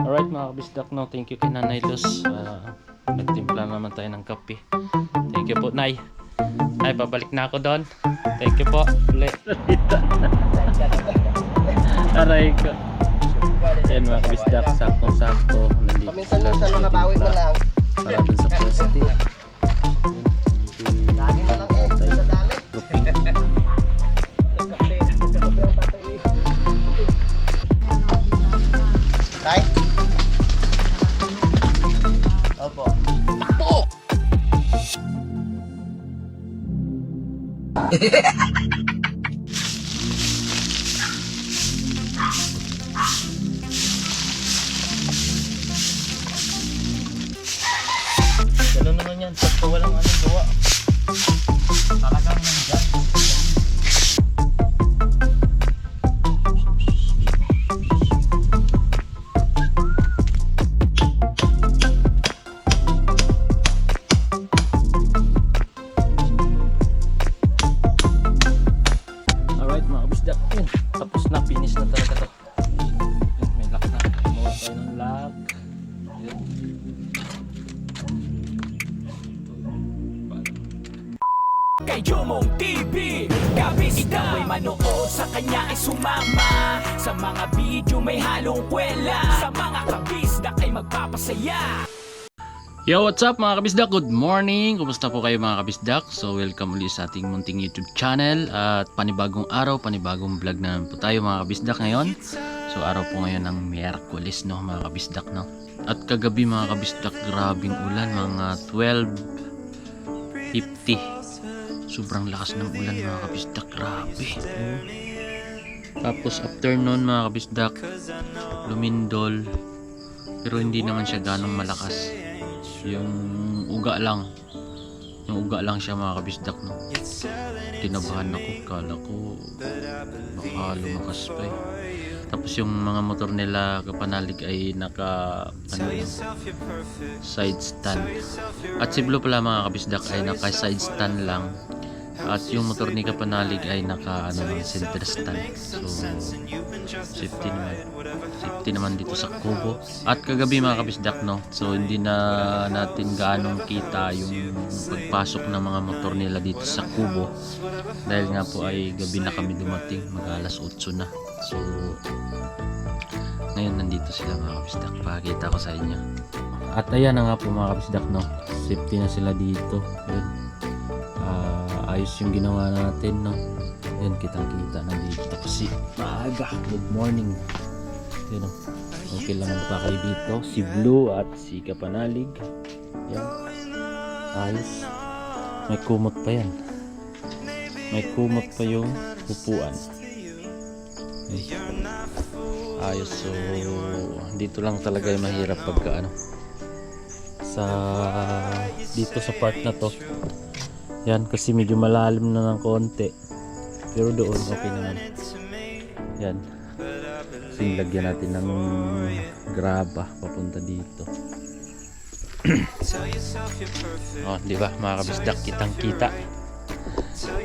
Alright mga kabisdak, no, thank you kay Nanay Luz. Nagtimpla naman tayo ng kape. Thank you po, Nay. Nay, babalik na ako doon. Thank you po. Ulit. Aray ko. Yan mga kabisdak, saktong-sakto. Nandito sila. Paminsan-minsan makabawi mo lang. Para dun sa pwesto. Lagi na lang eh, sa dali. Tay? Opo. Takbo! Ganun naman yan. Pagka walang anong gawa. Talagang nandyan. Alright mga kabisdak. Tapos na. Finish na talaga to. May lock na. Kumuha tayo ng lock. Yun. Kay Jomong TV, kabis ikaw ay manood, sa kanya ay sumama. Sa mga video may halong kwela, sa mga kabisdak ay magpapasaya. Yo, what's up mga kabisdak? Good morning! Kumusta po kayo mga kabisdak? So welcome ulit sa ating munting YouTube channel. At panibagong araw, panibagong vlog na po tayo mga kabisdak ngayon. So araw po ngayon ng Miyerkules, no mga kabisdak, no? At kagabi mga kabisdak, grabing ulan, mga 12:50. Sobrang lakas ng ulan mga kabisdak, grabe. Tapos afternoon mga kabisdak, lumindol. Pero hindi naman siya ganong malakas. Yung uga lang siya mga kabisdak, no? Tinabahan ako, kala ko baka lumakas pa eh. Tapos yung mga motor nila kapanalig ay naka side stand. At si Blue pala mga kabisdak ay naka side stand lang. At yung motor ni kapanalig ay naka center stand. So safety naman dito sa kubo. At kagabi mga kabisdak, no, so hindi na natin gaanong kita yung pagpasok ng mga motor nila dito sa kubo dahil nga po ay gabi na kami dumating, mag alas 8 na. So ngayon nandito sila mga kabisdak, pakita ko sa inyo. At ayan na nga po mga kabisdak, no, safety na sila dito. Yun. Ayos yung ginawa natin, no. Yan, kitang-kita na dito kasi maaga. Good morning. Yan, okay lang pa kayo dito. Si Blue at si Kapanalig. Yan. Ayos. May kumot pa yan. May kumot pa yung upuan. Ayos. So dito lang talaga yung mahirap pagka dito sa part na to. Yan, kasi medyo malalim na ng konti. Pero doon okay naman. Yan. Lagyan natin ng graba papunta dito. Oh, di ba mga kabisdak, kitang-kita.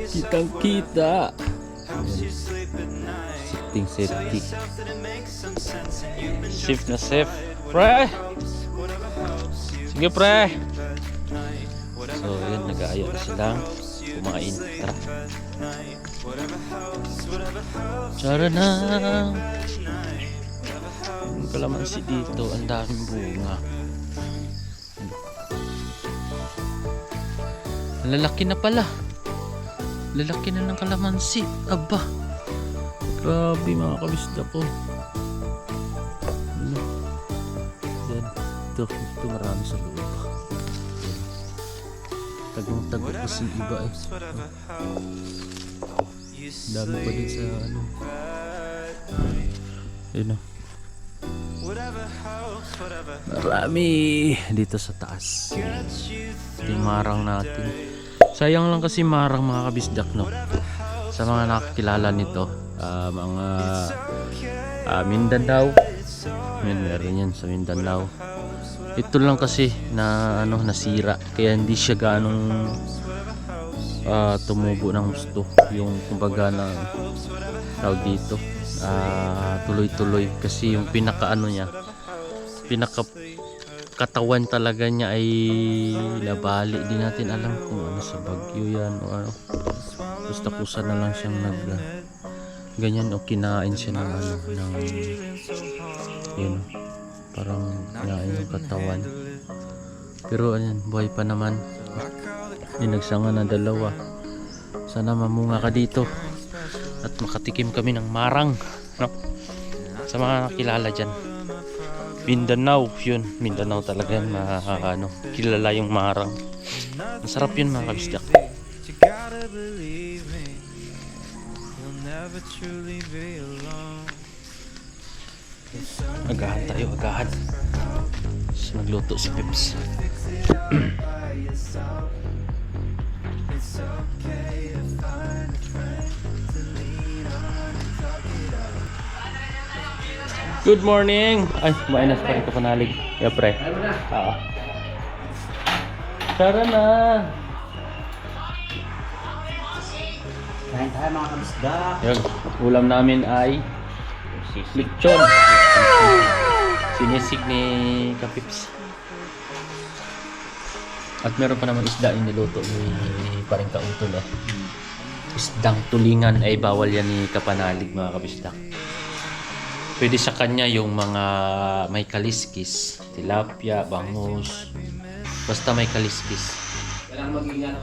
Kitang-kita. Safety. Safe na safe. Pre! Sige pre! So yun, nag-aaya na silang kumain. Tara. Tara na. Yung kalamansi dito, ang daming bunga. Lalaki na pala. Lalaki na ng kalamansi. Aba, grabe mga kabisda ko. Ano? Yan. Ito marami sa loob. Tagong-tago kasi iba eh. Dami pa din sa yun o. Marami dito sa taas. Ito yung marang natin. Sayang lang kasi marang mga kabisdak, no. Sa mga nakakilala nito, mga Mindanao. Meron yan sa Mindanao. Ito lang kasi na nasira, kaya hindi siya ganong tumubo ng gusto yung kumbaga na tawag dito tuloy-tuloy kasi yung pinaka ano niya, pinaka katawan talaga niya ay nabali. Di natin alam kung ano sa bagyo yan o ano, basta kusa na lang siyang nag ganyan o kinain siya ng ano ng yun, parang kinain yung katawan. Pero ayan, buhay pa naman. Dinagsanga na dalawa. Sana mamunga ka dito at makatikim kami ng marang, no? Sa mga nakilala dyan, Mindanao, yun, Mindanao talaga yan, ano, kilala yung marang. Masarap yun mga kabisdak. Agahan tayo, agahan. Tapos magluto si Pips. Good morning! Ay, mainas pa rin ka panalig. Yeah, pre. Oo. Tara na! Kain tayo mga kabisda. Yung ulam namin ay lechon. Sinisig ni Kapips. At meron pa naman isda yung niluto ni paring kautol eh. Isdang tulingan ay bawal yan ni Kapanalig mga kabisdak. Pwede sa kanya yung mga may kaliskis, tilapia, bangus, basta may kaliskis. Kailangan mag-ingat.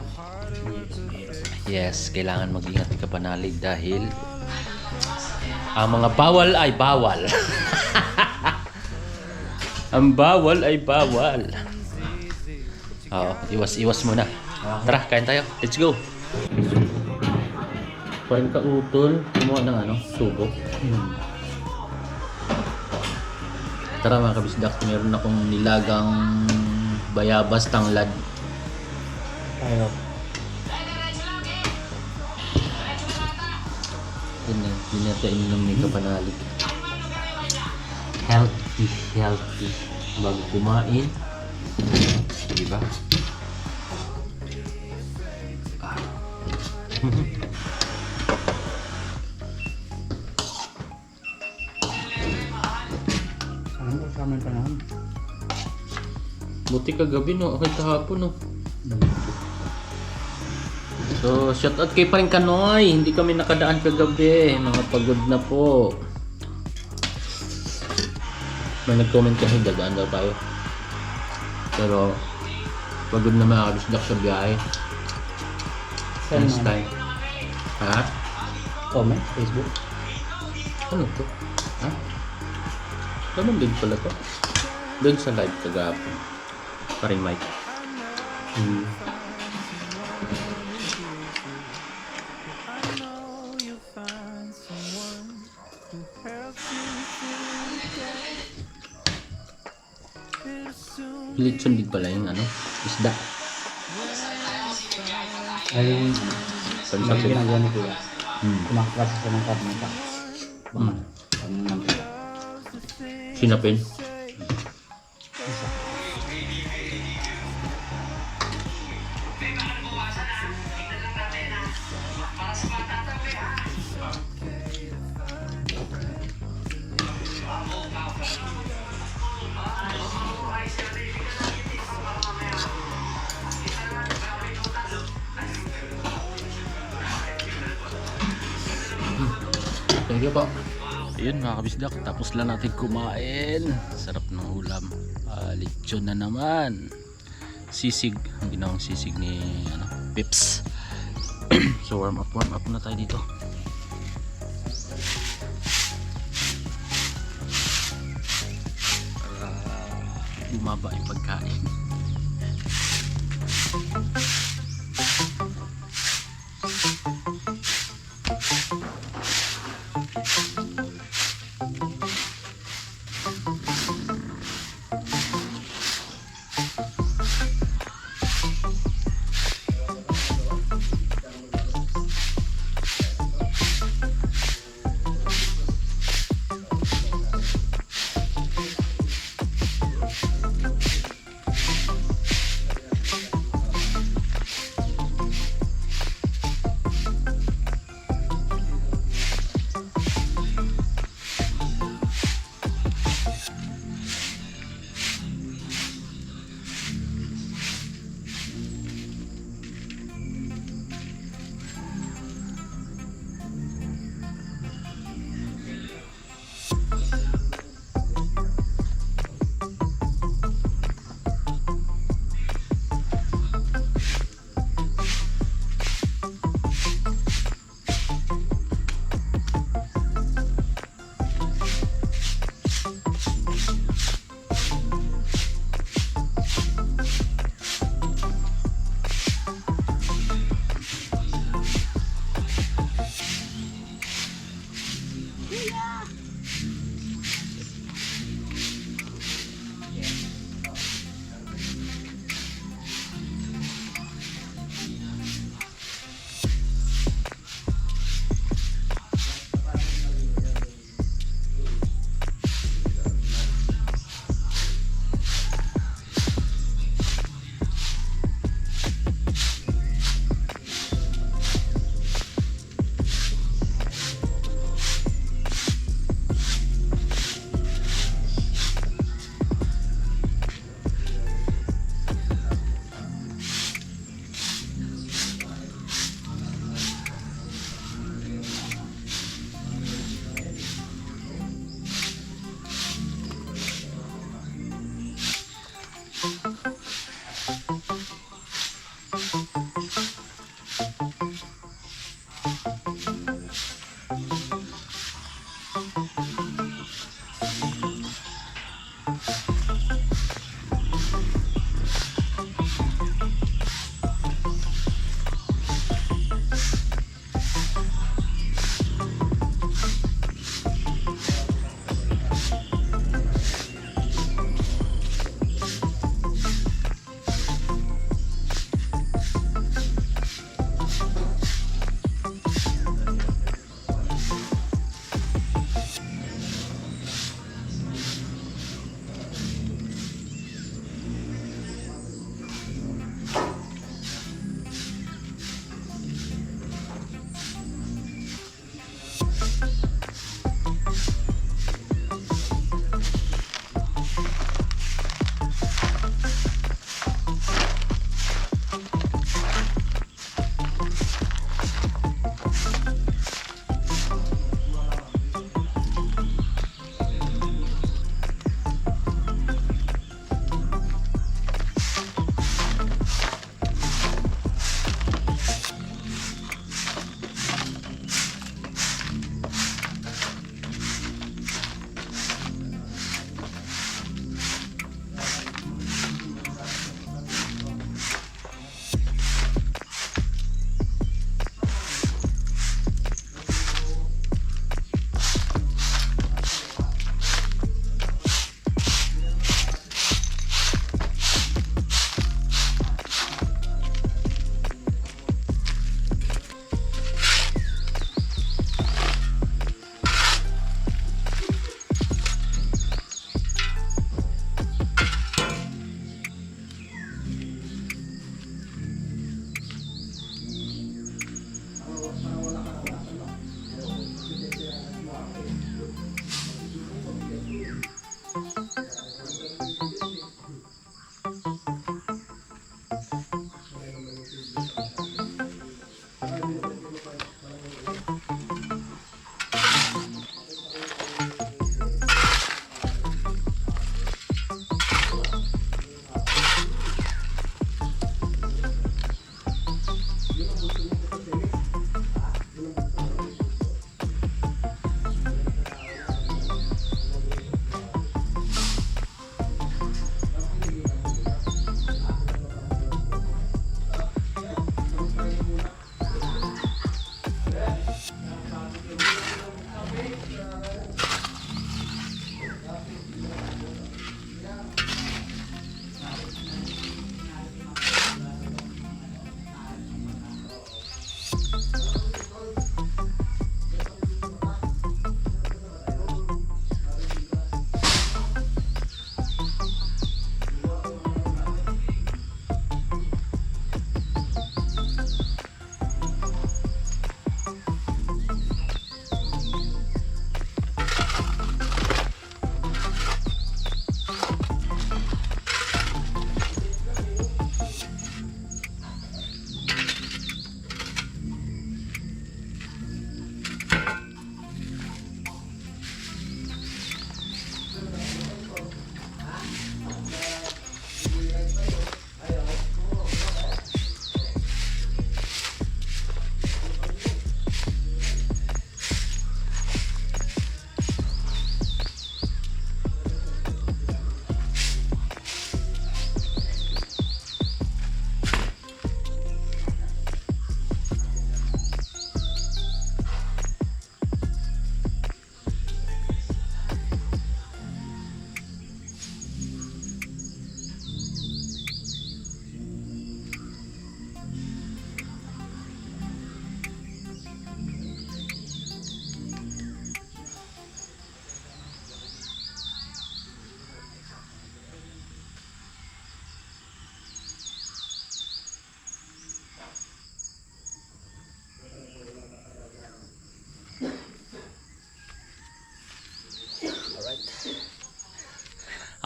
Yes, kailangan mag-ingat ni Kapanalig dahil ang mga bawal ay bawal. Ang bawal ay bawal. Oo, iwas muna. Tara, kain tayo. Let's go. Parang kautol, kumuha ng ano, sugo. Tara mga kabisdak, meron akong nilagang bayabas tanglad. Tayo. Yun natin ininom ni Kapanalig. Healthy. Bago kumain. Diba? Ano ko sa amin pa naman? Buti kagabi no, okay kahapon no. So, shout out kay paring Kanoy. Hindi kami nakadaan kagabi. Mga pagod na po. May nag-comment kasi dadaan daw tayo. Pero pagod na mga kabisdak sa biyahe. Next time. Ha? Comment, Facebook. Ano to? Ha? Naman din pala to. Doon sa live kagapon. Paring Mike. Lechon din pala yung ano, isda. Ay, Pansapin. ginagawa ni Kuya. Hmm. Kumakaprasa sa mga karnita. Hmm. Sinapin. Thank you po. Ayun mga kabisdak, tapos lang natin kumain. Sarap ng ulam. Lechon na naman. Sisig, ang ginawang sisig ni Pips. So warm up na tayo dito. Para bumaba yung pagkain.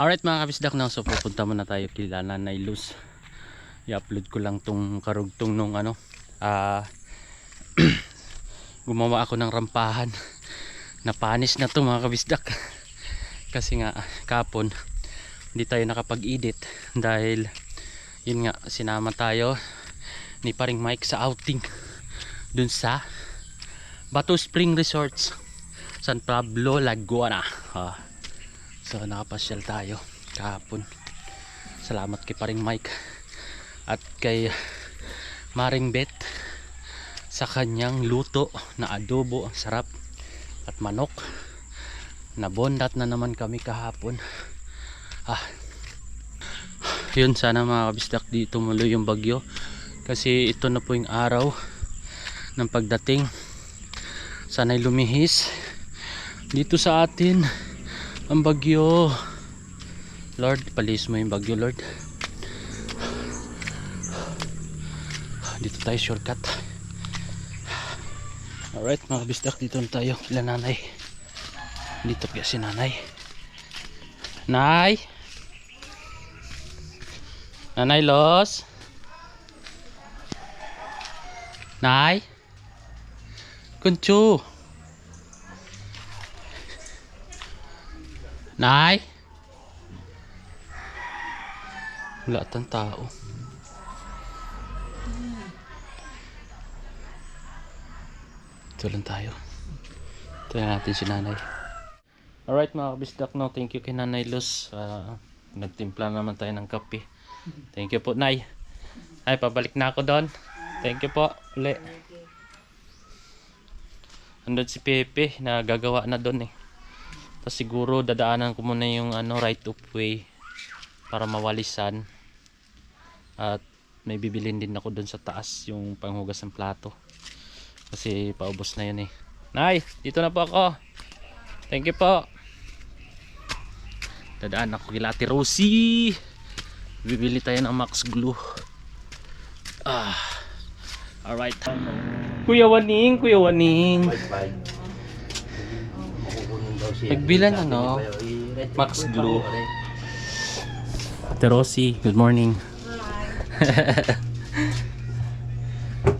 Alright mga kabisdak na, so pupunta muna tayo kila Nanay Luz. I-upload ko lang tong karugtong nung ano, gumawa ako ng rampahan. Napanis na to mga kabisdak. Kasi nga kapon hindi tayo nakapag-edit dahil yun nga, sinama tayo ni paring Mike sa outing dun sa Bato Spring Resorts, San Pablo, Laguna. So nakapasyal tayo kahapon. Salamat kay paring Mike at kay Maring Bet sa kanyang luto na adobo, ang sarap, at manok. Nabondat na naman kami kahapon. Yun, sana mga kabisdak di tumuloy yung bagyo, kasi ito na po yung araw ng pagdating. Sana'y lumihis dito sa atin ang bagyo. Lord, palis mo yung bagyo, Lord. Dito tayo shortcut. Alright mga kabisdak, dito na tayo kila nanay. Dito kaya si nanay. Nay! Nanay Los? Nay? Kunchu? Nay? Wala tang tao. Ito lang tayo. Ito natin si nanay. Alright mga kabisdak, no, thank you kay Nanay Luz. Nagtimpla naman tayo ng kape. Thank you po, Nay. Ay, pabalik na ako doon. Thank you po. Uli. Andun si Pepe na gagawa na doon eh. Tapos siguro dadaanan ko muna yung right of way para mawalisan. At may bibilin din ako doon sa taas, yung panghugas ng plato. Kasi paubos na yun eh. Nay, dito na po ako. Thank you po. Dadaan ako kila Ate Rosie. Bibili tayo ng Max Glue. Alright. Kuya Waning, Kuya Waning. Nagbilan Max Glue. Ate Rosie, good morning.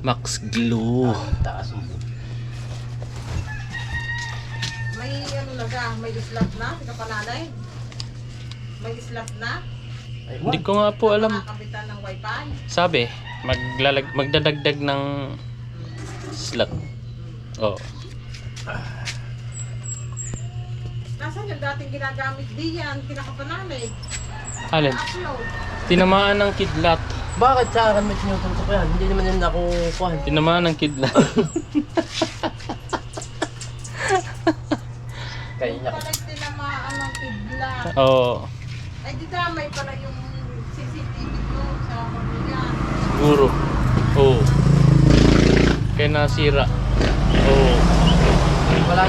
Max Glue. May na siya, may islat na, sa panalay. May islat na. Hindi ko nga po alam. Nakakapitan ng wifi. Sabi, magdadagdag ng slot. Oh. Nasaan yung dating ginagamit diyan, kinakapanalay? Alin? Upload. Tinamaan ng kidlat. Bakit sa akin may sinutuntok yan? Hindi naman yun ako kuhan. Tinamaan ng kidlat. Kaya niya. Pala tinamaan ng kidlat. Oo. Ay, di damay pala yung CCTV ko sa pamilyan. Siguro. Oo. Kaya nasira. Oo.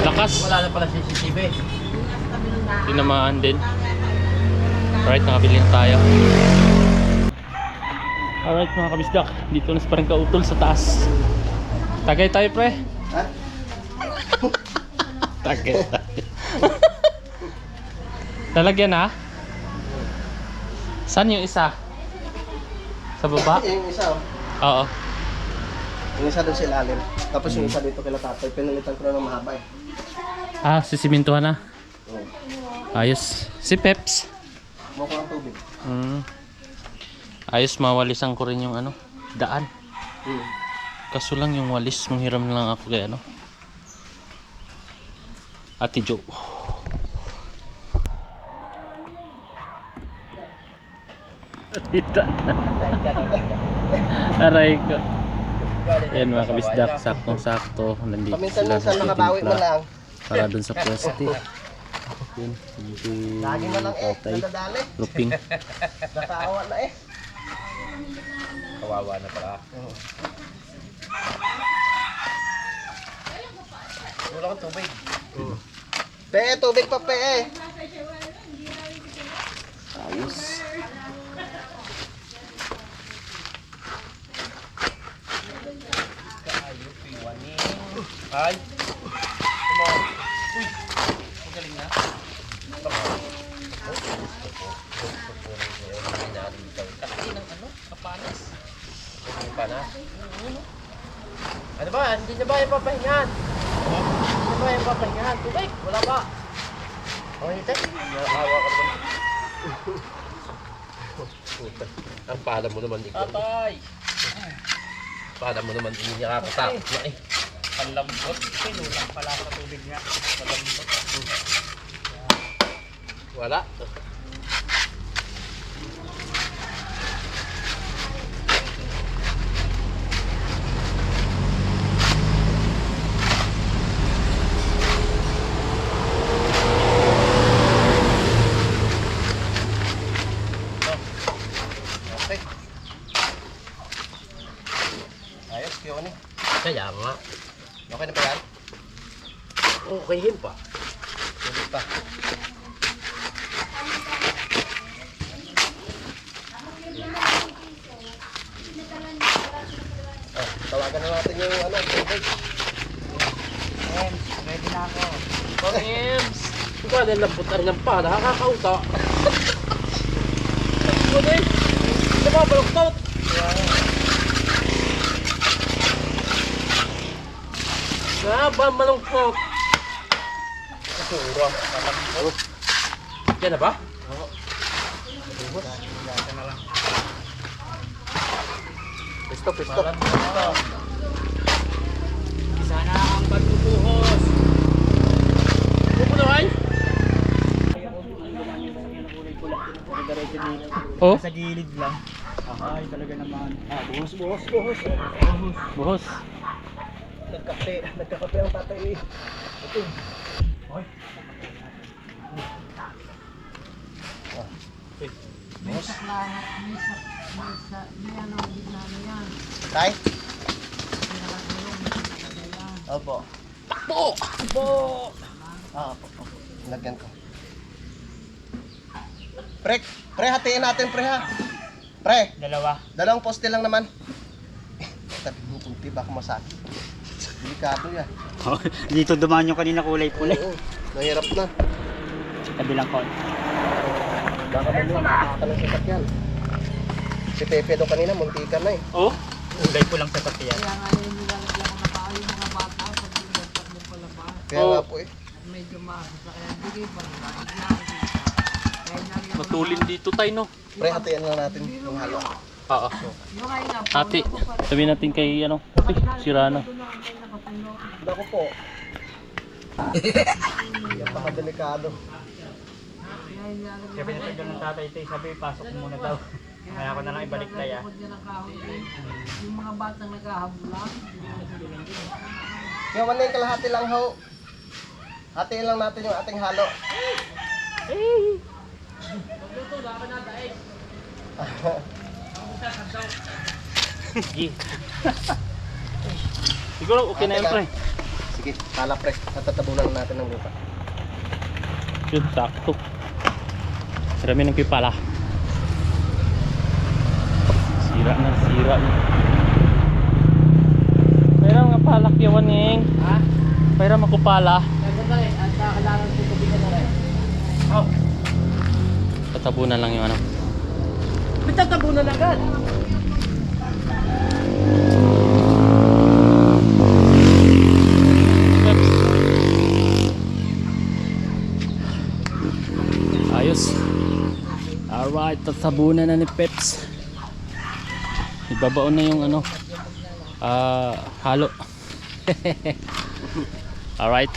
Lakas. Wala na pala CCTV. Yung nasa tabi ng daan. Tinamaan din. Alright, nakabili na tayo. Alright mga kabisdak, dito na parang kautol sa taas. Tagay tayo pre. Ha? Tagay tayo. Talagyan na? Saan yung isa? Sa baba? Yung isa, Oo. yung isa doon sa ilalim. Tapos yung isa dito kila tatay, pinalitan ko na ng mahaba eh. Sisimintuhan na. Oo. Ayos. Si Peps. Mukha ng tubig. Ayos, mawalisan ko rin yung daan. Hmm. Kaso lang yung walis, manghiram na lang ako kay Ate Jo. Aray ko. Ayan mga kabisdak, saktong-sakto. Nandito sila Paminsan-minsan nakabawi mo lang. para dun sa pweste. Yun, hindi Lagi na lang eh, tatay. nadadali. Ruping. Nakaawa na eh. Kawawa na pala. Wala kang tubig. Pe, tubig pa pe eh. Ayos. Ay! Come on! Uy! Magaling na. Kapanas. Panas. Ano ba? Hindi na ba yung papahingahan? Hindi na ba yung papahingahan? Tubig? Wala ba? Okay, tayo. Nakahawa ka naman. Puta. Ang pala mo naman, ikaw. Tatay. Pala mo naman, hindi niya kakatakot na eh. Palambot. Pinulang pala sa tubig nga. Palambot. Wala. Okay. Ayos, yun eh. Kaya nga. Okay na ba yan? Okay yun pa. Tuloy pa. Tawagan na natin yung ano, tubig. Ready na ako. Ems! Ito ba, nalambutan ng pa, nakakauta. Ito na eh. Ito ba, baluktot? Ba, malungkot. Kasura. Malambot. Yan na ba? Oo. Pisto, pisto. Isa na ang pagbubuhos. Pupunuhan? Oh, Sa gilid lang. Ay, talaga naman. Buhos. buhos. Nagkakape ang tatay eh. Ito. May sakla, may ano, gitna na yan. Tay? Pinakatulong, may yan. Opo. Takbo! Opo. Lagyan ko. Pre, hatiin natin pre ha. Pre, Dalawa. dalawang poste lang naman. Tabi mo kunti, baka masakit. Delikado yan. Dito dumaan yung kanina kulay pula. Oo, nahirap na. Kabilang kon. Baka mo makakata ng sasakyan. Si Pepe doon kanina, muntikan na eh. Oh? Kulay pulang sa tapiyan. Kaya nga yun nilalagyan ko na pa yung mga bata pag nagtakbo pala ba. Kaya nga po eh. Medyo makasasakyan. Bigay pa nila. Kaya nalagyan ko Matulin dito tayo, no? Pre, hatiin lang natin yung halo. Oo. yung ay nga po. Ate, sabihin natin kay ano, uy, sira na. Dako po. Yan pa delikado. Sabi na tayo ng tatay tayo, sabi pasok mo muna daw. Kaya ko na lang ibalik tayo. Yung mga batang naghahabulan. Kaya wala yung kalahati lang ho. Hatiin lang natin yung ating halo. Siguro okay na yan, pre. Sige, pala pre. Natatabunan natin ng lupa. Yun, sakto. Marami ng pipala. Sira na. Pero nga palak yawan ning. Ha? Pero makupala. Nagkakay, at kailangan ko kabihan na rin. Oh, Tatabunan lang yung ano. pitatabunan agad. Ayos. Alright, tatabunan na ni Peps. Ibabaon na yung ano. Halo. Alright.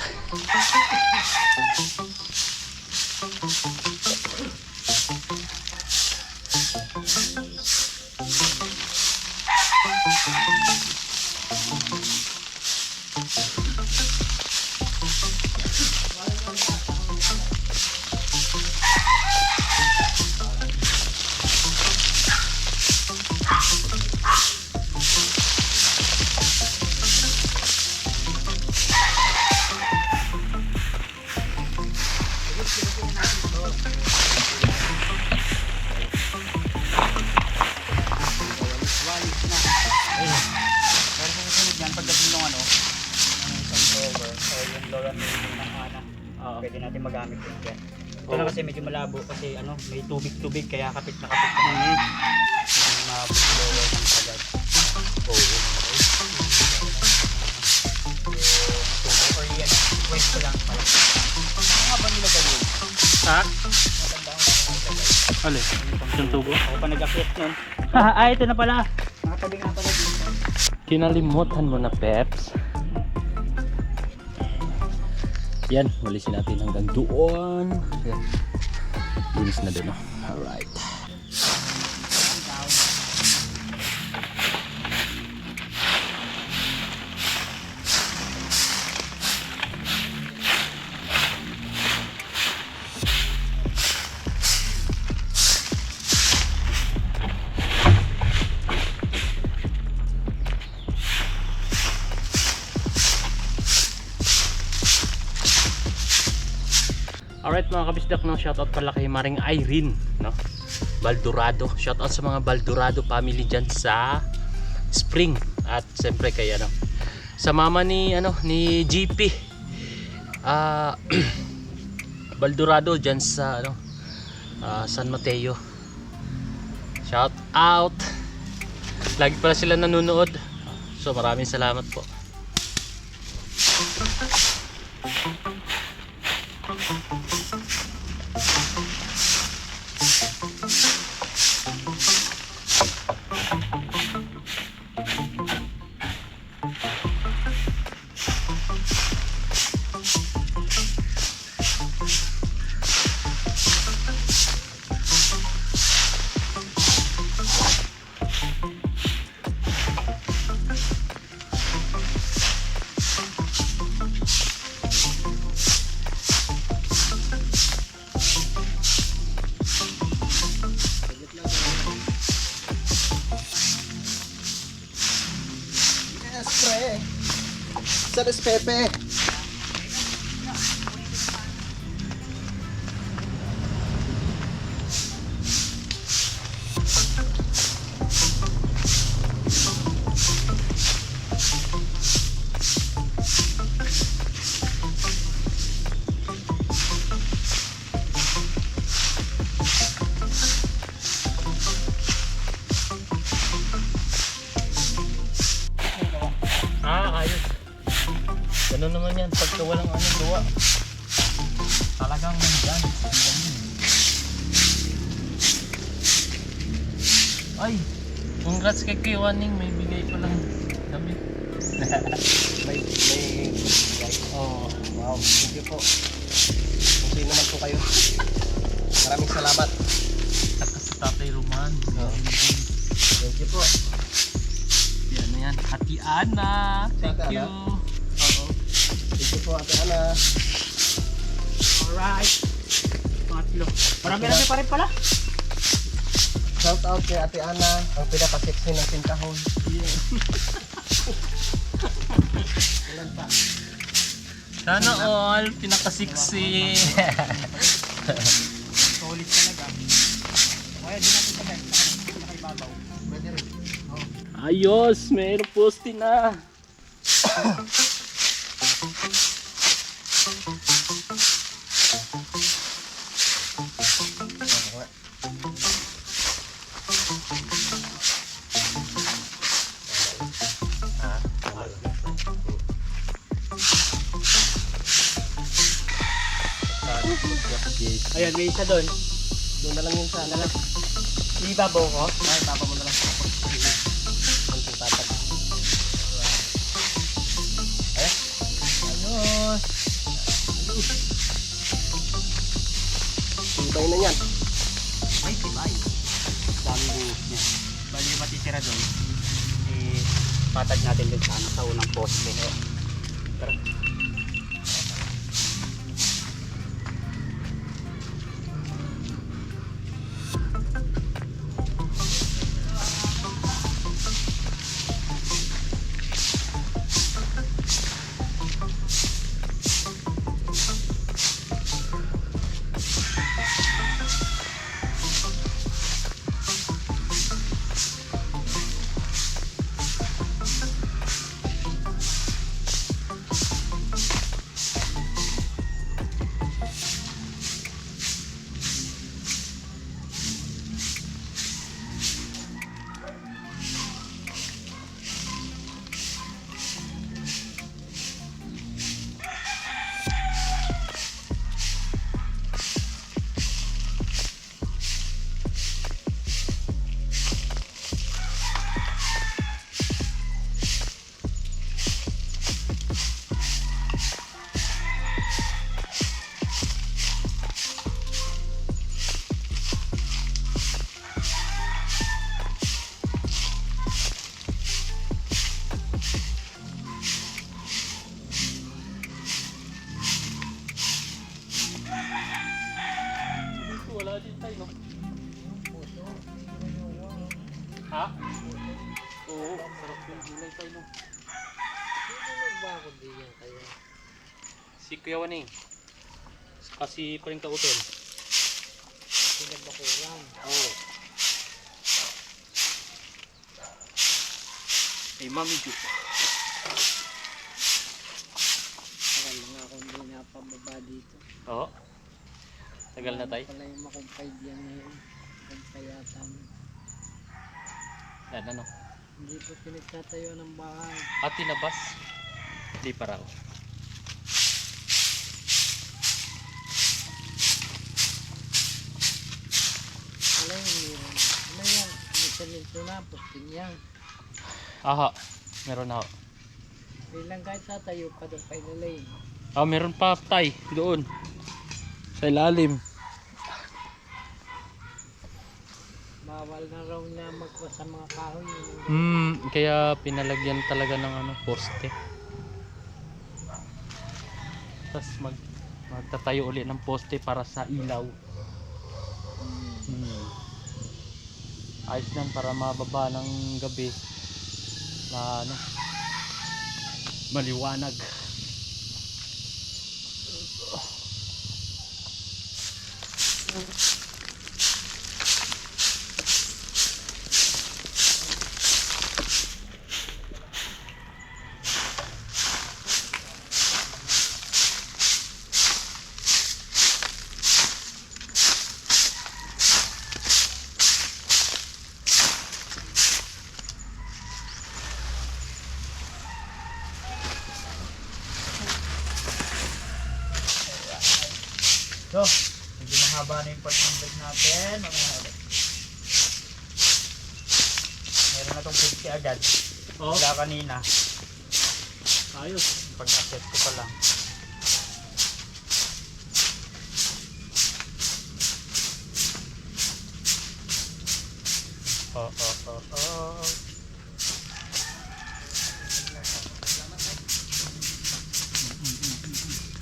Pero sa susunod yan, pagdating ng ano, ng isang blower, o yung blower na yung ng ana, pwede natin magamit yun dyan. Ito lang kasi medyo malabo kasi ano, may tubig-tubig kaya kapit na kapit na. Mablower ng agad. Oo. Or yan, wait ko lang pala. Ano nga ba nilagay yun? Ha? Matandaan ko na nilagay. Ano? Yung tubo? Ako pa nag-akyat nun. Ito na pala. Nakatabi nga pala dito. Kinalimutan mo na, Peps. Yan, walisin natin hanggang doon. Yan. Linis na doon. Alright. Alright mga kabisdak, no? Shoutout pala kay Maring Irene, no? Baldurado. Shoutout sa mga Baldurado family dyan sa Spring. At siyempre kay ano, sa mama ni ni GP Baldurado dyan sa San Mateo. Shout out. Lagi pala sila nanonood. So maraming salamat po. Saris Pepe. Ayos. Ganun naman yan pagka walang gawa. Talagang nandyan. Ay, congrats kay Kiwaning, may bigay ko lang damit. May Oh, wow, thank you po. Kung sino naman po kayo. Maraming salamat. at sa Tatay Roman. Thank you po. Yan na yan. Ate Ana. Thank Ate you. Ana. Oo. Thank you po, Ate Ana. Alright. Pangatlo. Marami-rami pa rin pala. Shout out kay Ate Ana, ang pinaka-sexy ng Sintahon. Ilan pa? Sana all, pinaka-sexy. Solid talaga. Kaya di natin sabay. Nakaibabaw. Pwede rin. Ayos, mayroong poste na. Ayan, may isa doon. Doon na lang yun sa ano lang. Ibabaw ko. Ay, tapa mo na lang. Konting tatag. Ayos. Tibay na yan. May tibay. Dami buhok niya. Bali yung matitira doon. Eh, patag natin doon sa unang poste. Tara. din tayo, no? Ha? Oo, sarap yung gulay tayo, no? Si Kuya Waning. Kasi pa rin kautol. Pinabakuran. Oo. Ay, Mami Ju. Tagal na ako hindi napababa dito. Oo. Tagal na tayo. Pala yung makumpay diyan ngayon. Kumpay yata. Yan, ano? Hindi pa pinagtatayo ng bahay. At tinabas. Hindi pa raw. Wala yung meron. Ano yan? Misalito na. Posting yan. Aha. Meron ako. Bilang kahit tatayo pa doon pa ilalay. Ah, meron pa tay doon. Sa ilalim. Bawal na raw na magpa sa mga kahoy. Kaya pinalagyan talaga ng ano, poste. Tapos magtatayo ulit ng poste para sa ilaw. Ayos nan para mababa ng gabi na ano, maliwanag. So, medyo mahaba na yung pag-invig natin. Meron na itong 50 agad. Oh, Wala kanina. ayos. Pag-asset ko pa lang.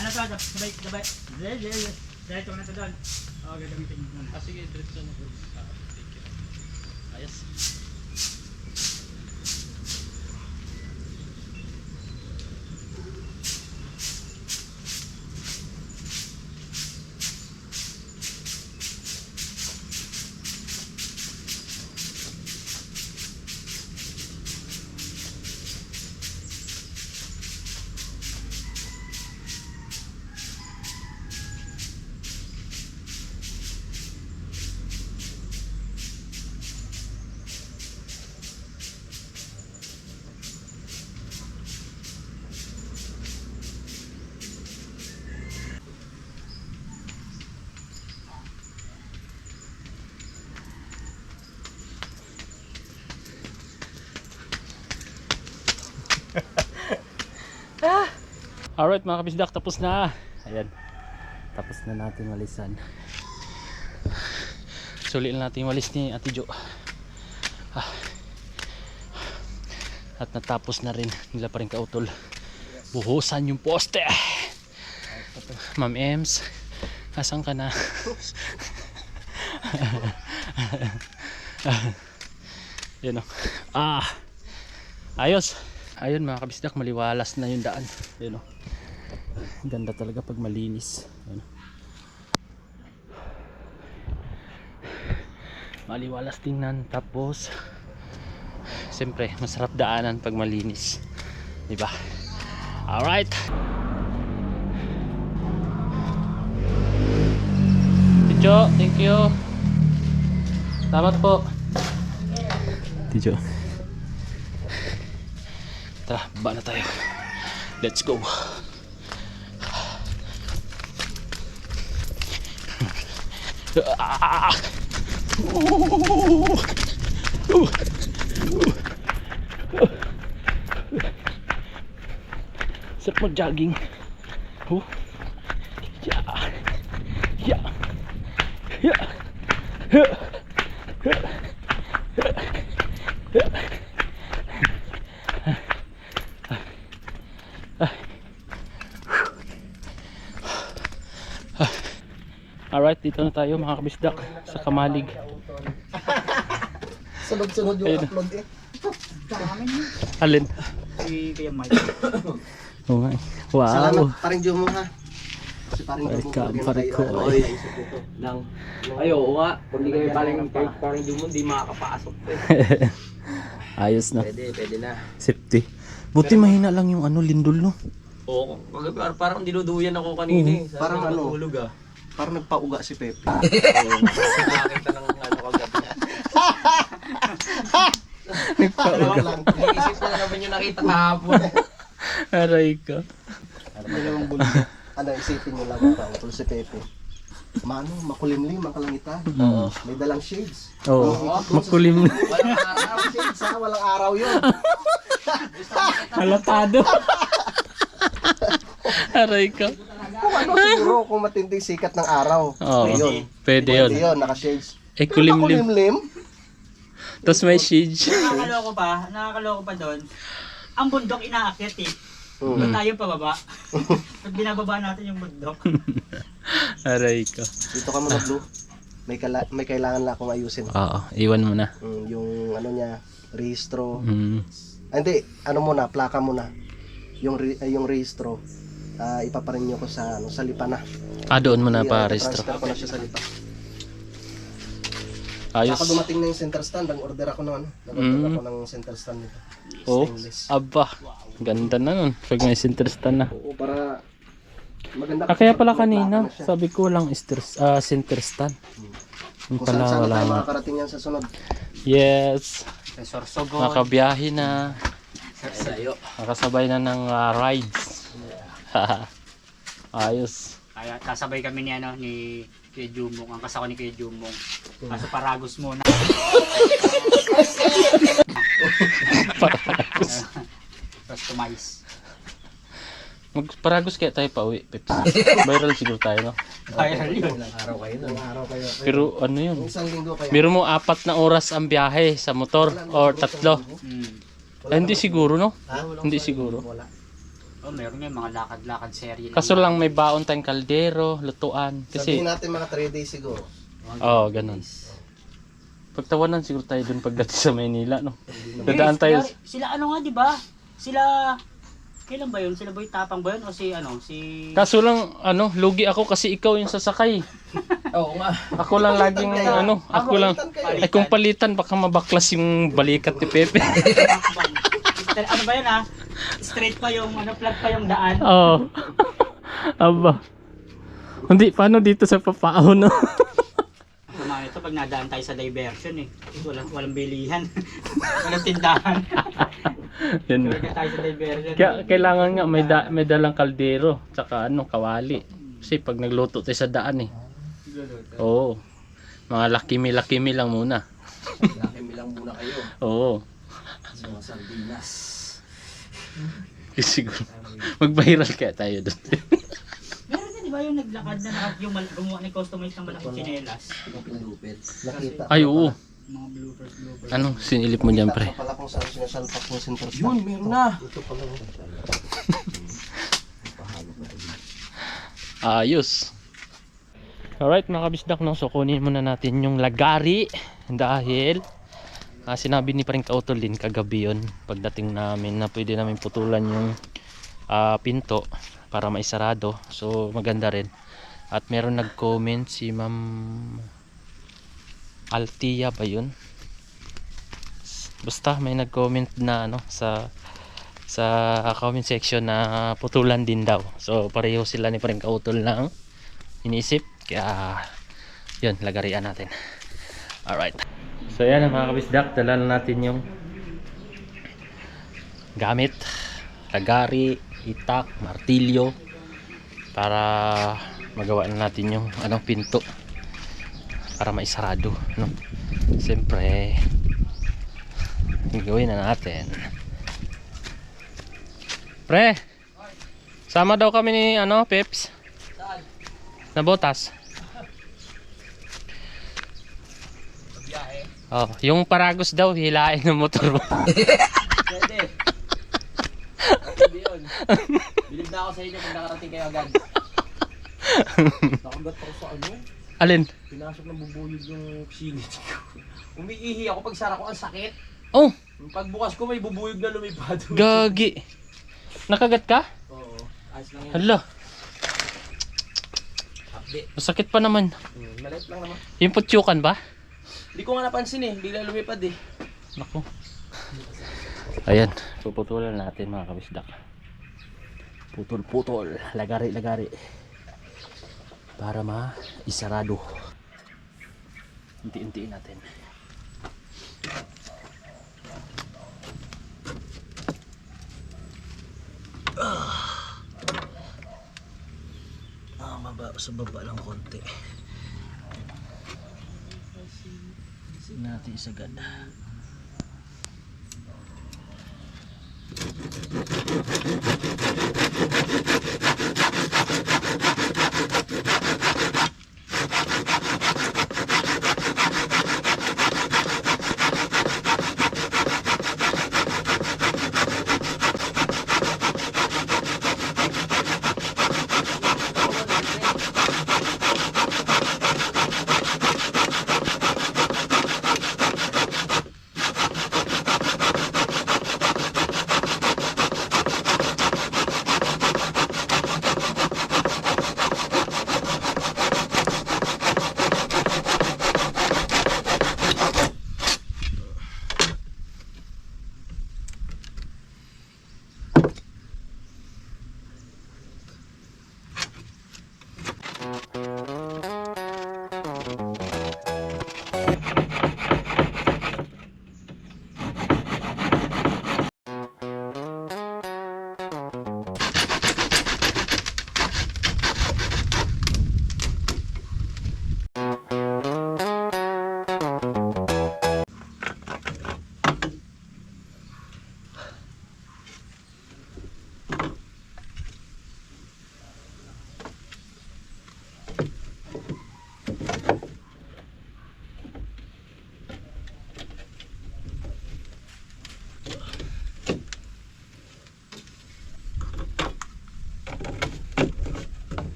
Ano to? Sabay. Diretso ko na ito doon. Oo, gagamitin mo na. Sige, diretso na po. Thank you. Ayos. Alright mga kabisdak, tapos na. Ayan. Tapos na natin walisan. Suliin natin walis ni Ate Jo. At natapos na rin. Nila pa rin kautol. Buhusan yung poste. Ma'am Ems, asan ka na? Yan o. Ayos. Ayun mga kabisdak, maliwalas na yung daan. Yan o. Ganda talaga pag malinis. Yan o. Maliwalas tingnan. Tapos siyempre masarap daanan pag malinis, diba? Alright, Tijo, thank you. Salamat po, Tijo. Tara, baba na tayo. Let's go. Sarap mag-jogging. Alright, dito na tayo mga kabisdak sa Kamalig. Sunod-sunod yung Ayun. upload eh. Alin? Si Kuya Mike. Oo nga eh. Wow. Salamat, paring Jomo ha. Kasi paring Jomo. Welcome, pare ko. Ay, oo nga. Kung hindi kayo paring Jomo, hindi makakapasok. Ayos na. Pwede na. Safety. Buti mahina lang yung ano, lindol no. Oo. Parang dinuduyan ako kanina eh. Parang ano. Hulog ah. Parang nagpauga si Pepe. Nakakita ng ano kagabi. Nagpauga lang. Naisip na naman yung nakita kahapon. Aray ka. Dalawang bulto. Ano, isipin nyo lang parang ito si Pepe. Makulimlim ang kalangitan. May dalang shades. Oo. Makulim. Walang araw shades ha, walang araw yun. Halatado. Aray ka. Kung ano siguro, kung matinding sikat ng araw. Oo. Yun. Pwede Pwede yun. yun, naka-shades. Eh, kulimlim. Makulimlim? Tapos may shades. Nakakaloko pa doon. Ang bundok inaakyat eh. Doon tayo pababa. Pag binababa natin yung bundok. Aray ka. Dito ka muna, Blue. May kailangan lang akong ayusin. Oo, iwan mo na. Yung ano niya, rehistro. Mm. Hindi, ano muna, plaka muna. Yung rehistro, ipaparin nyo ko sa Lipa na. Ah, doon mo na pa restro. Transfer ko na siya sa Lipa. Ayos. Saka dumating na yung center stand, nag-order ako ng nag-order ako ng center stand nito. Oh, Stainless. aba. Ganda na nun. Pag may sinterstan na. Oo, para maganda. Ah, kaya pala May plaka kanina, na siya. sabi ko lang center stand. Yung Kung pala saan wala tayo nga. makakarating yan sa sunod. Yes. Sorsogon. Nakabiyahe na. Sayo. Nakasabay na ng rides. Ayos. Kaya kasabay kami ni ano ni Kuya Jumong, ang kasako ni Kuya Jumong. Kaso paragos muna. Customize. Magparagos kaya tayo pa uwi, Peps. Viral siguro tayo, no? Viral yun. Araw kayo nun. Araw kayo. Pero ano yun? Isang linggo kaya. Biro mo 4 na oras ang biyahe sa motor or 3. Ah, hindi siguro, no? Ha? Hindi siguro. Wala. Oh, meron nga mga lakad-lakad serye. Kaso lang may baon tayong kaldero, lutuan. Kasi, Sabihin natin mga 3 days siguro. oo, ganun. Pagtawanan siguro tayo dun pagdating sa Maynila, no? Dadaan tayo. Sila ano nga, di ba? Sila kailan ba yun? Sila ba yung tapang ba yun? O si ano? Si... Kaso lang, ano, lugi ako kasi ikaw yung sasakay. Oo nga. Ako lang laging, ano, ako lang. Ay kung palitan, baka mabaklas yung balikat ni Pepe. Ano ba yun ha? Straight pa yung, ano, flat pa yung daan. Oo. Aba. Hindi, paano dito sa papao, no? Kumana ito pag nadaan tayo sa diversion eh. Walang bilihan. Walang tindahan. Yan. Pag tayo sa diversion. Kaya kailangan nga may dalang kaldero, tsaka ano, kawali. Kasi pag nagluto tayo sa daan eh. Oo. Mga lakimi-lakimi lang muna. Lakimi lang muna kayo. Oo. Sa mga sardinas. Siguro. Mag-viral kaya tayo doon. Meron na di ba yung naglakad na yung gumawa ni customize ng malaking tsinelas? Nakita. Ay, oo. Mga bloopers. Anong sinilip mo dyan, pre? Nakita pala kung saan sinasalpak yung center stand. Yun, meron na. Ito pala. Ayos. Alright mga kabisdak, no? So kunin muna natin yung lagari dahil sinabi ni paring Kautol din kagabi yun pagdating namin na pwede namin putulan yung pinto para maisarado. So maganda rin. At meron nag-comment si Ma'am Altia ba yun? Basta may nag-comment na ano sa comment section na putulan din daw. So pareho sila ni paring Kautol ng iniisip. Kaya yun, lagarian natin. Alright. So yan mga kabisdak, dala na natin yung gamit, lagari, itak, martilyo para magawa na natin yung anong pinto para maisarado, no? Siyempre gawin na natin. Pre, sama daw kami ni ano, Peps na botas. Oh, yung paragos daw hilain ng motor mo. Pwede. Pwede yun. Bilib na ako sa inyo pag nakarating kayo agad. Nakagat ako sa ano? Alin? Pinasok ng bubuyog yung silid ko. Umiihi ako pag sara ko, ang sakit. Oh, Pagbukas ko may bubuyog na lumipad. gagi. Nakagat ka? Oo, ayos lang yan. Hala, Update. masakit pa naman. Maliit lang naman. Yung putyukan ba? Hindi ko nga napansin eh, bigla lumipad eh. Naku. Ayan, puputulan natin mga kabisdak. Putol-putol, lagari-lagari. Para ma-isarado. Unti-untiin natin. Sa baba lang konti. Natin isagad.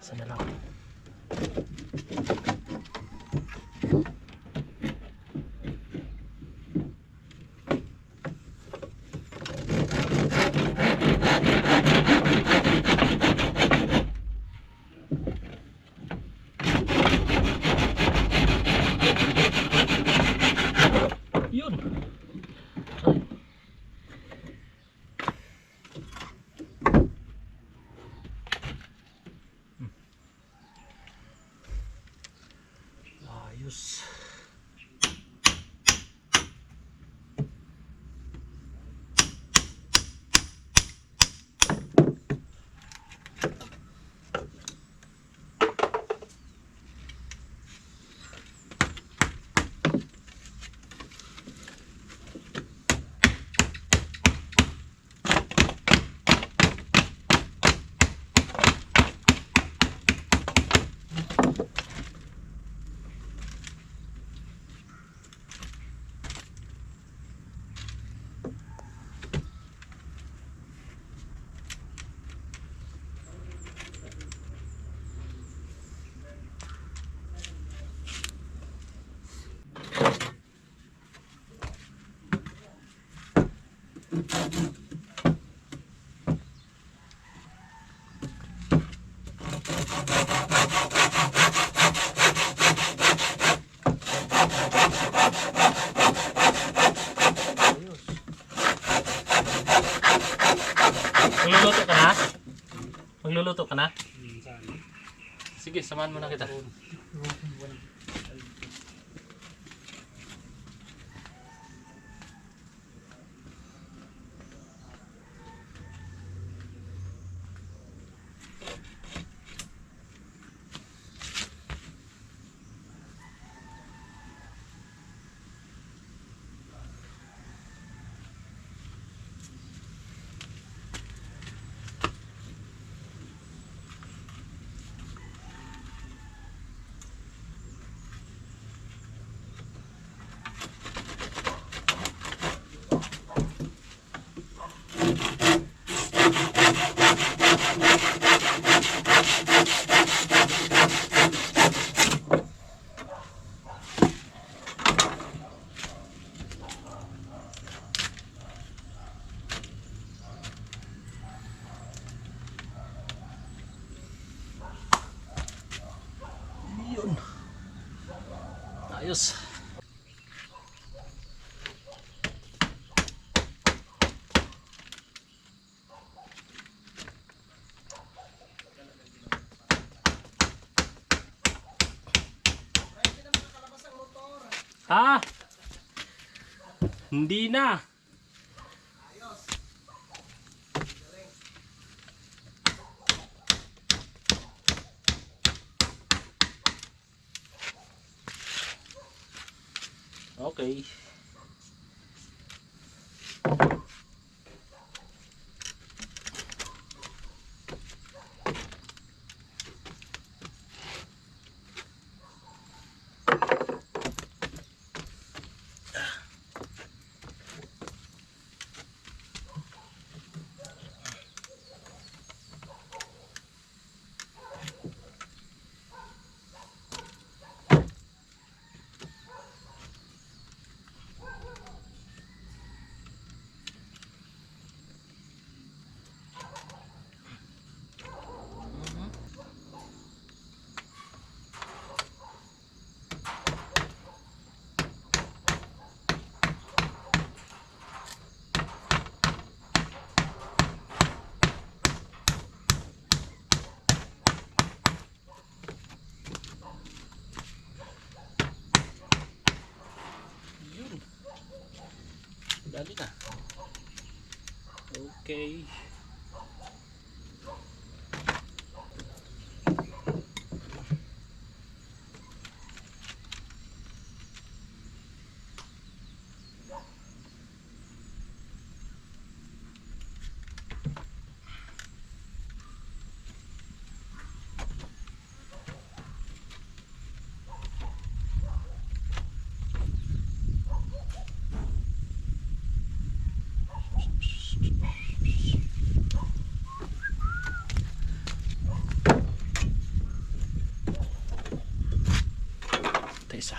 Sana lang. Yun. Ayos. Magluluto ka na? Magluluto ka na? Sige, samahan mo na kita. Ayos. Ha? Hindi na. Okay. Dali na. Okay. Ito isa.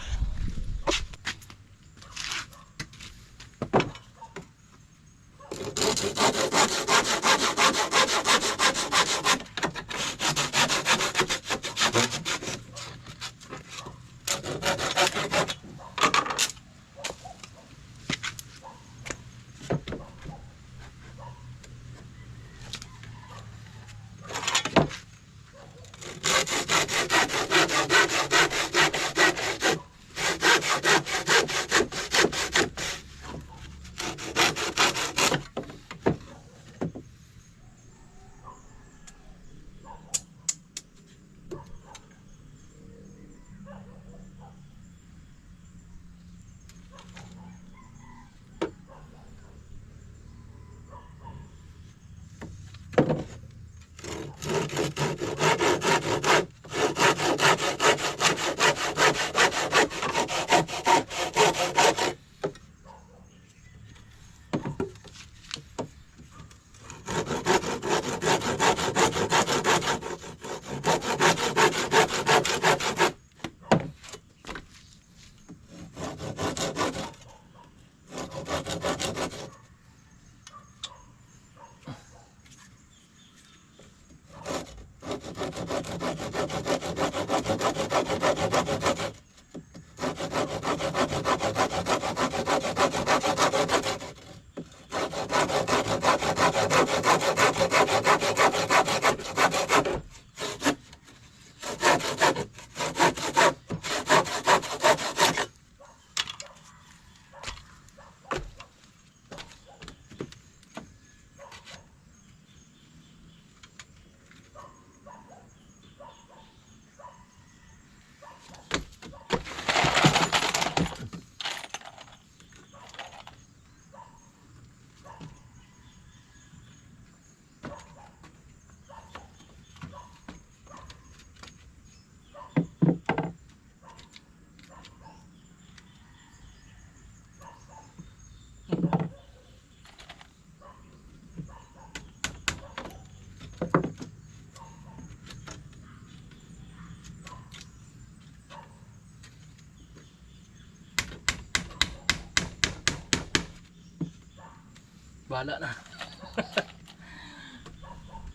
Bahala na.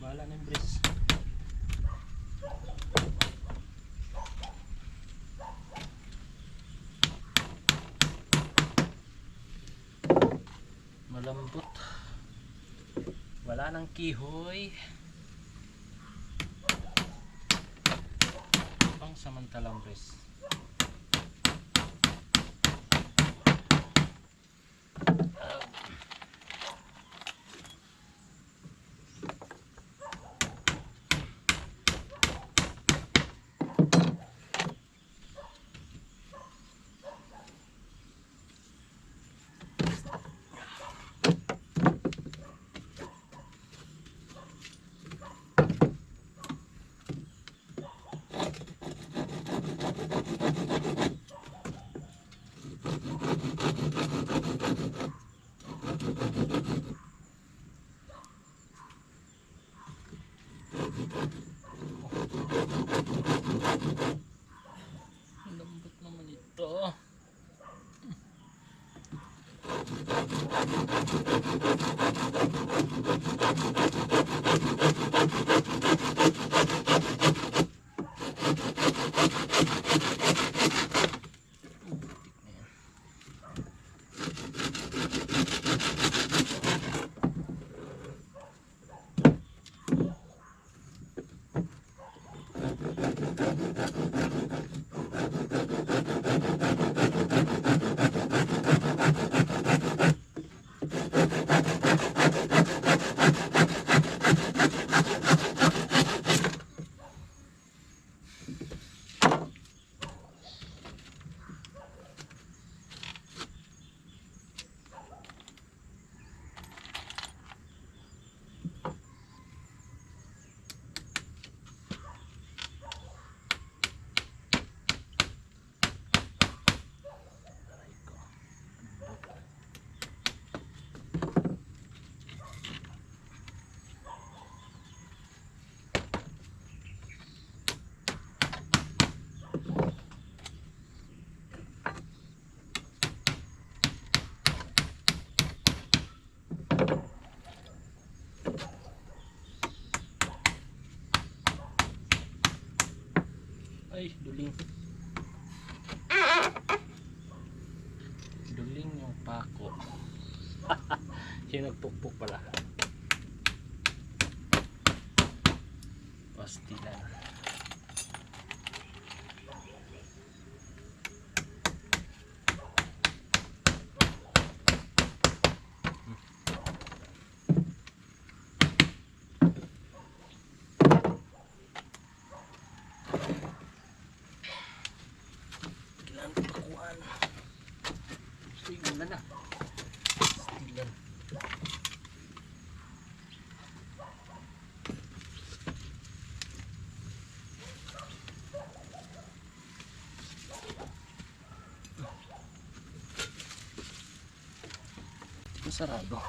Bahala na yung breeze. lambot. Wala nang kihoy. Pang samantalang rest. Lambot naman ito. Ay, duling. Duling yung pako. Yung nagpukpuk pala. Pastilan. Kailangan ko pakuan. Gusto yung ulan na. Pastilan. Masarado.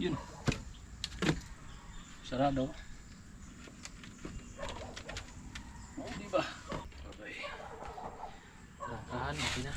Yun. Sarado. Oh, diba? Okay. Tangkahan, okay na.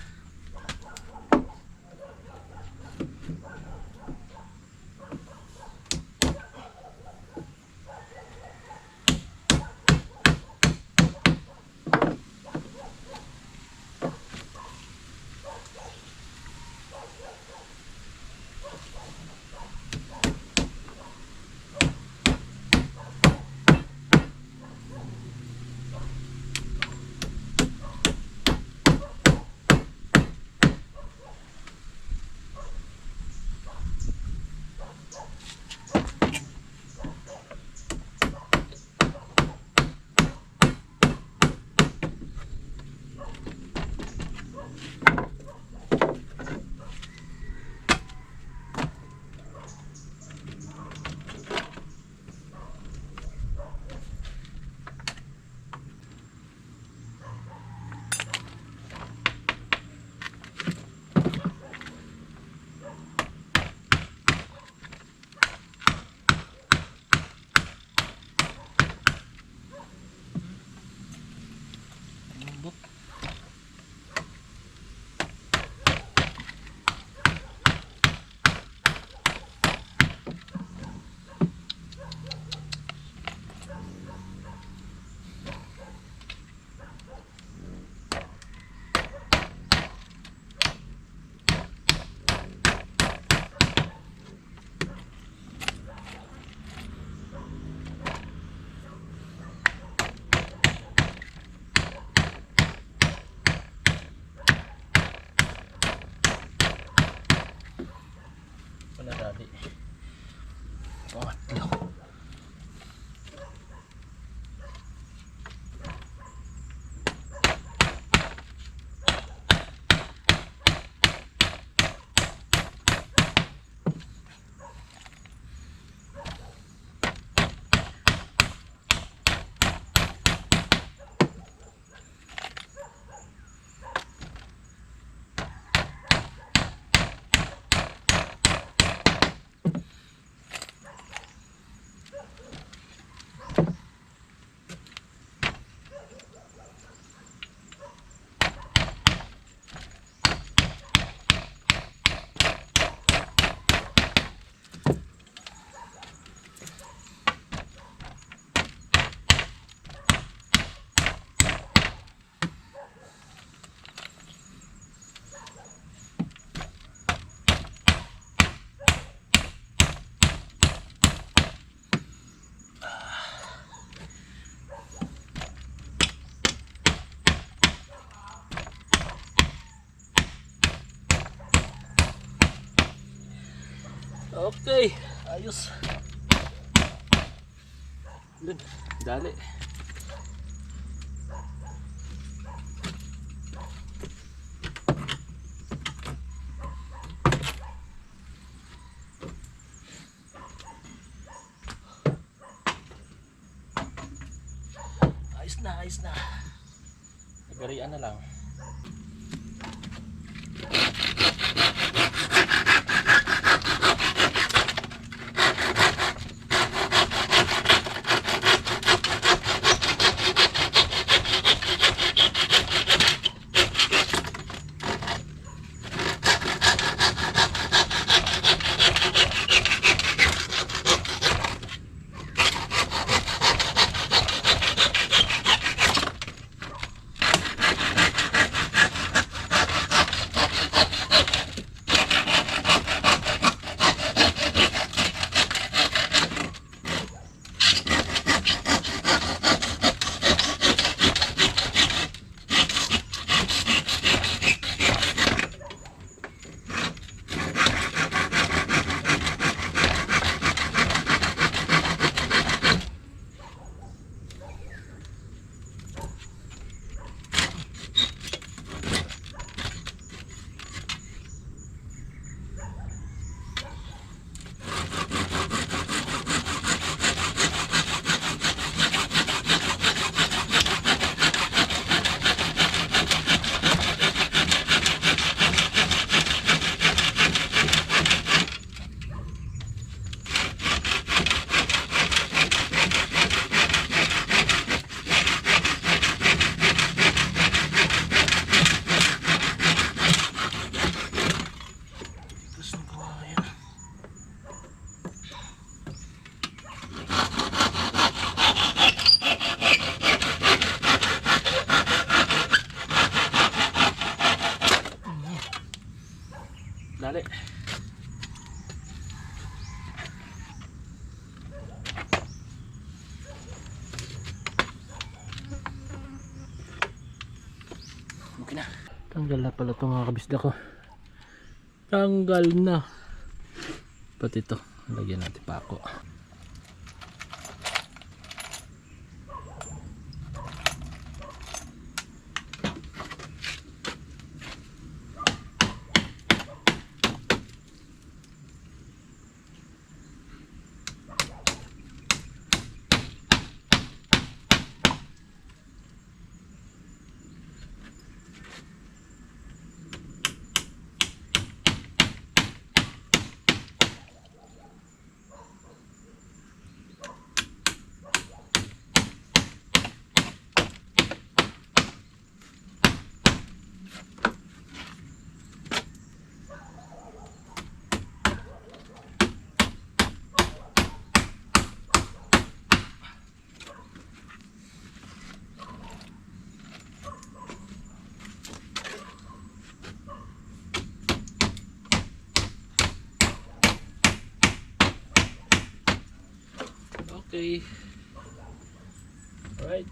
Okay, ayos. Dun, dali. Ayos na, ayos na. Nagarian na lang. Dali. Okay na. Tanggal na pala ito mga kabisda ko. Tanggal na. Pati ito. Lagyan natin pa ako. Okay. Alright.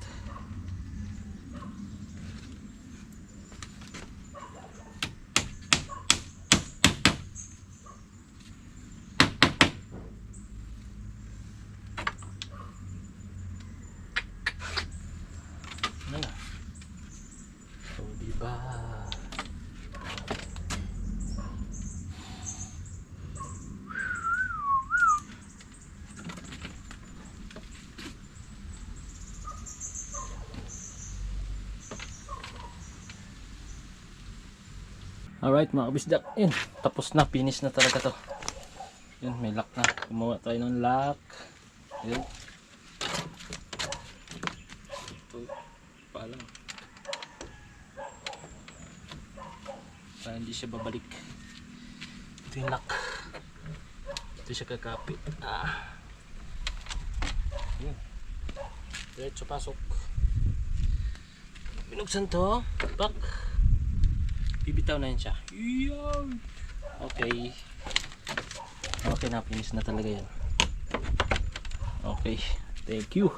Ano na? So, diba? Alright mga kabisdak, yun, tapos na, finish na talaga to. Yun, may lock na, gumawa tayo ng lock. Yun. Ito, pala. Para hindi siya babalik. Ito yung lock. Ito siya kakapit. Yun. Diretso pasok. Binuksan to, pak. Bibitaw na yun siya. Okay. Okay na, finish na talaga yan. Okay, thank you.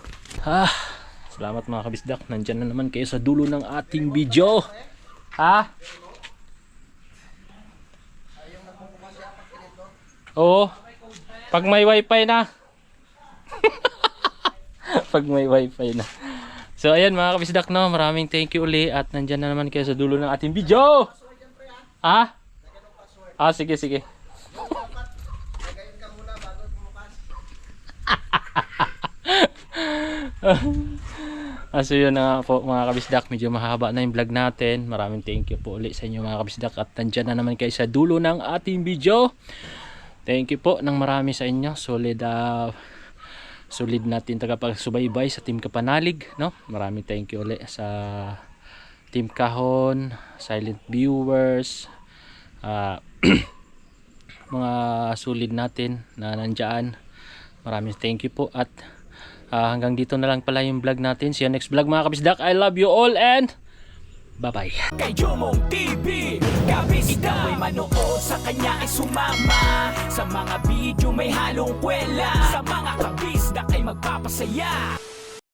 Salamat mga kabisdak. Nandyan na naman kayo sa dulo ng ating video. Oo. Pag may wifi na. Pag may wifi na. So ayan mga kabisdak no, maraming thank you uli at nandyan na naman kayo sa dulo ng ating video. Ah? Ah, sige sige. So yun na nga po mga kabisdak, medyo mahaba na yung vlog natin. Maraming thank you po ulit sa inyo mga kabisdak at nandyan na naman kayo sa dulo ng ating video. Thank you po ng marami sa inyo. Solid natin tagapagsubaybay sa Team Kapanalig, no? Maraming thank you ulit sa Team Kahon, silent viewers, mga solid natin na nandiyan. Maraming thank you po at hanggang dito na lang pala yung vlog natin. See you next vlog mga kabisdak. I love you all and bye-bye. Kay Jomong TV, kabisdak may manood, sa kanya ay sumama. Sa mga video may halong kwela, sa mga kabisdak ay magpapasaya.